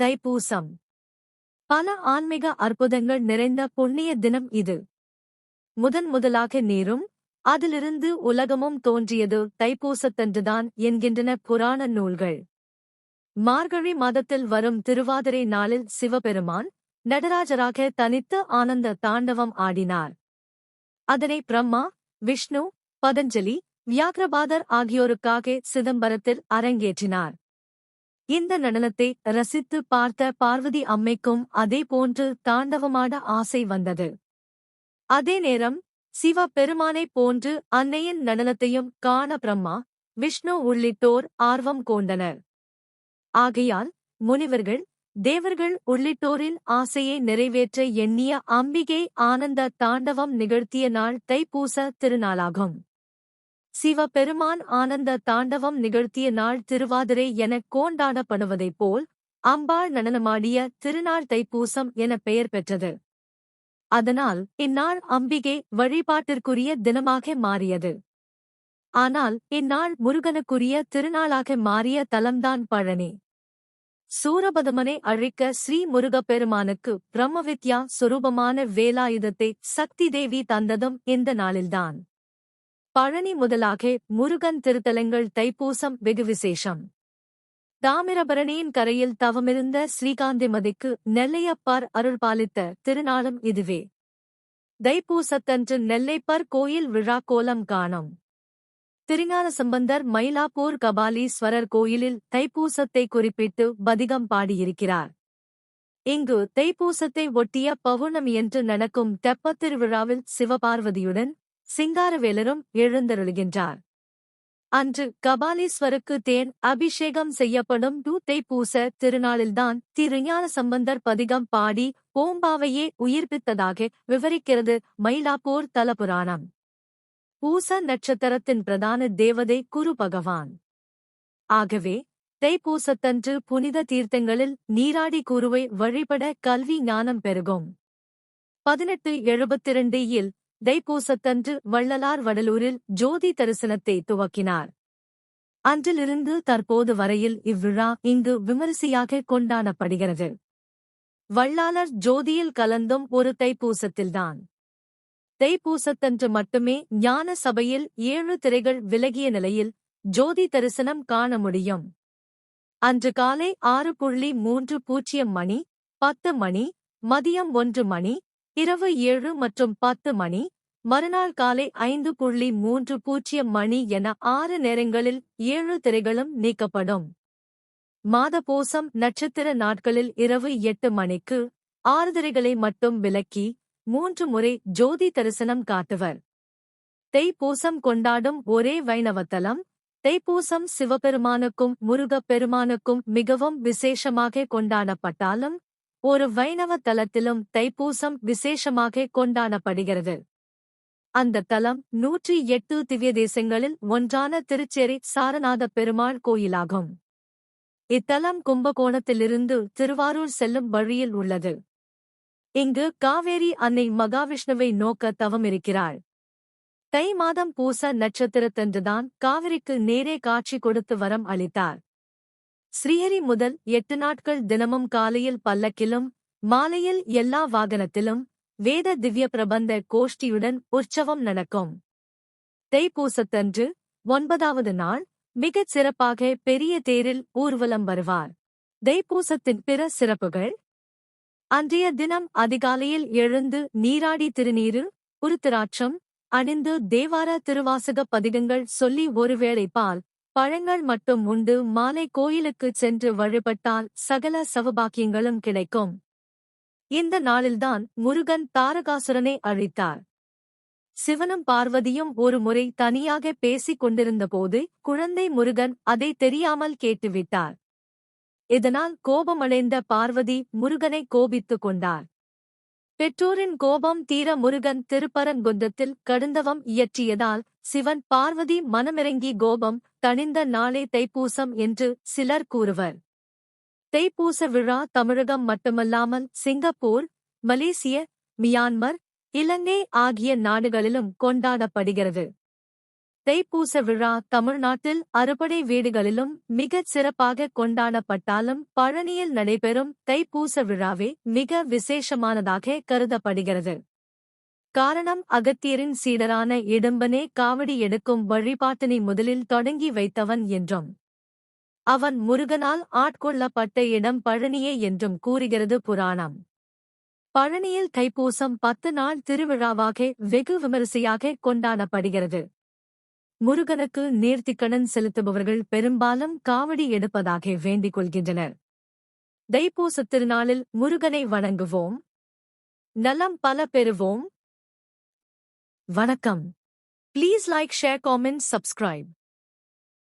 தைப்பூசம். பல ஆன்மீக அற்புதங்கள் நிறைந்த புண்ணிய தினம் இது. முதலாக நீரும் அதிலிருந்து உலகமும் தோன்றியது தைப்பூசத்தன்றுதான் என்கின்றன புராண நூல்கள். மார்கழி மாதத்தில் வரும் திருவாதிரை நாளில் சிவபெருமான் நடராஜராக தனித்து ஆனந்த தாண்டவம் ஆடினார். அதனை பிரம்மா, விஷ்ணு, பதஞ்சலி, வியாக்ரபாதர் ஆகியோருக்காக சிதம்பரத்தில் அரங்கேற்றினார். இந்த நடனத்தை ரசித்து பார்த்த பார்வதி அம்மைக்கும் அதே போன்று தாண்டவமாட ஆசை வந்தது. அதே நேரம் சிவ பெருமானைப் போன்று அன்னையின் நடனத்தையும் காண பிரம்மா, விஷ்ணு உள்ளிட்டோர் ஆர்வம் கொண்டனர். ஆகையால் முனிவர்கள், தேவர்கள் உள்ளிட்டோரின் ஆசையை நிறைவேற்ற எண்ணிய அம்பிகை ஆனந்த தாண்டவம் நிகழ்த்திய நாள் தைப்பூச திருநாளாகும். சிவ பெருமான் ஆனந்த தாண்டவம் நிகழ்த்திய நாள் திருவாதிரை எனக் கொண்டாடப்படுவதைப் போல் அம்பாள் நடனமாடிய திருநாள் தைப்பூசம் என பெயர் பெற்றது. அதனால் இந்நாள் அம்பிகை வழிபாட்டிற்குரிய தினமாக மாறியது. ஆனால் இந்நாள் முருகனுக்குரிய திருநாளாக மாறிய தலம்தான் பழனி. சூரபதமனை அழிக்க ஸ்ரீ முருகப்பெருமானுக்கு பிரம்மவித்யா சொரூபமான வேலாயுதத்தை சக்தி தேவி தந்ததும் இந்த நாளில்தான். பழனி முதலாக முருகன் திருத்தலங்கள் தைப்பூசம் வெகு விசேஷம். தாமிரபரணியின் கரையில் தவமிருந்த ஸ்ரீகாந்திமதிக்கு நெல்லையப்பார் அருள் பாலித்த திருநாளும் இதுவே. தைப்பூசத்தன்று நெல்லைப்பர் கோயில் விழா கோலம் காணும். திருஞான சம்பந்தர் மயிலாப்பூர் கபாலீஸ்வரர் கோயிலில் தைப்பூசத்தை குறிப்பிட்டு பதிகம் பாடியிருக்கிறார். இங்கு தைப்பூசத்தை ஒட்டிய பௌர்ணமியன்று நடக்கும் தெப்பத் திருவிழாவில் சிவபார்வதியுடன் சிங்காரவேலரும் எழுந்தருளுகின்றார். அன்று கபாலீஸ்வருக்கு தேன் அபிஷேகம் செய்யப்படும் தைப்பூச திருநாளில்தான் திருஞான சம்பந்தர் பதிகம் பாடி பூம்பாவையே உயிர்ப்பித்ததாக விவரிக்கிறது மயிலாப்பூர் தலபுராணம். பூச நட்சத்திரத்தின் பிரதான தேவதை குரு பகவான். ஆகவே தைப்பூசத்தன்று புனித தீர்த்தங்களில் நீராடி குருவை வழிபட கல்வி ஞானம் பெருகும். 1872 தைப்பூசத்தன்று வள்ளலார் வடலூரில் ஜோதி தரிசனத்தை துவக்கினார். அன்றிலிருந்து தற்போது வரையில் இவ்விழா இங்கு விமரிசையாக கொண்டாடப்படுகிறது. வள்ளலார் ஜோதியில் கலந்தும் ஒரு தைப்பூசத்தில்தான். தைப்பூசத்தன்று மட்டுமே ஞான சபையில் 7 திரைகள் விலகிய நிலையில் ஜோதி தரிசனம் காண முடியும். அன்று காலை 6:30 மணி, 10 மணி, மதியம் 1 மணி, இரவு 7 மற்றும் 10 மணி, மறுநாள் காலை 5:30 மணி என 6 நேரங்களில் 7 திரைகளும் நீக்கப்படும். மாதபூசம் நட்சத்திர நாட்களில் இரவு 8 மணிக்கு 6 திரைகளை மட்டும் விலக்கி 3 முறை ஜோதி தரிசனம் காட்டுவர். தைப்பூசம் கொண்டாடும் ஒரே வைணவத்தலம். தைப்பூசம் சிவபெருமானுக்கும் முருகப் பெருமானுக்கும் மிகவும் விசேஷமாக கொண்டாடப்பட்டாலும் ஒரு வைணவ தலத்திலும் தைப்பூசம் விசேஷமாக கொண்டாடப்படுகிறது. அந்த தலம் 108 திவ்ய தேசங்களில் ஒன்றான திருச்சேரி சாரநாத பெருமாள் கோயிலாகும். இத்தலம் கும்பகோணத்திலிருந்து திருவாரூர் செல்லும் வழியில் உள்ளது. இங்கு காவேரி அன்னை மகாவிஷ்ணுவை நோக்க தவமிருக்கிறாள். தை மாதம் பூச நட்சத்திரத்தன்றுதான் காவிரிக்கு நேரே காட்சி கொடுத்து வரம் அளித்தார். ஸ்ரீஹரி முதல் 8 நாட்கள் தினமும் காலையில் பல்லக்கிலும் மாலையில் எல்லா வாகனத்திலும் வேத திவ்ய பிரபந்த கோஷ்டியுடன் உற்சவம் நடக்கும். தைப்பூசத்தன்று 9வது நாள் மிகச் சிறப்பாக பெரிய தேரில் ஊர்வலம் வருவார். தைப்பூசத்தின் பிற சிறப்புகள்: அன்றைய தினம் அதிகாலையில் எழுந்து நீராடி திருநீறு, உருத்திராட்சம் அணிந்து தேவார திருவாசக பதிகங்கள் சொல்லி ஒருவேளை பால், பழங்கள் மட்டும் உண்டு மாலை கோயிலுக்குச் சென்று வழிபட்டால் சகல சௌபாக்கியங்களும் கிடைக்கும். இந்த நாளில்தான் முருகன் தாரகாசுரனை அழித்தார். சிவனும் பார்வதியும் ஒரு முறை தனியாக பேசிக் கொண்டிருந்தபோது குழந்தை முருகன் அதை தெரியாமல் கேட்டுவிட்டார். இதனால் கோபமடைந்த பார்வதி முருகனை கோபித்துக் கொண்டார். பெற்றோரின் கோபம் தீர முருகன் திருப்பரங்குன்றத்தில் கடுந்தவம் இயற்றியதால் சிவன் பார்வதி மனமிறங்கி கோபம் தணிந்த நாளே தைப்பூசம் என்று சிலர் கூறுவர். தைப்பூச விழா தமிழகம் மட்டுமல்லாமல் சிங்கப்பூர், மலேசிய, மியான்மர், இலங்கை ஆகிய நாடுகளிலும் கொண்டாடப்படுகிறது. தைப்பூச விழா தமிழ்நாட்டில் அறுபடை வீடுகளிலும் மிகச் சிறப்பாக கொண்டாடப்பட்டாலும் பழனியில் நடைபெறும் தைப்பூச விழாவே மிக விசேஷமானதாக கருதப்படுகிறது. காரணம், அகத்தியரின் சீடரான இடும்பனே காவடி எடுக்கும் வழிபாட்டினை முதலில் தொடங்கி வைத்தவன் என்றும் அவன் முருகனால் ஆட்கொள்ளப்பட்ட இடம் பழனியே என்றும் கூறுகிறது புராணம். பழனியில் தைப்பூசம் 10 நாள் திருவிழாவாக வெகு விமரிசையாக கொண்டாடப்படுகிறது. முருகனுக்கு நேர்த்திக்கடன் செலுத்துபவர்கள் பெரும்பாலும் காவடி எடுப்பதாக வேண்டிக் கொள்கின்றனர். தைப்பூசத் திருநாளில் முருகனை வணங்குவோம், நலம் பல பெறுவோம். வணக்கம். Please like, share, comment, subscribe.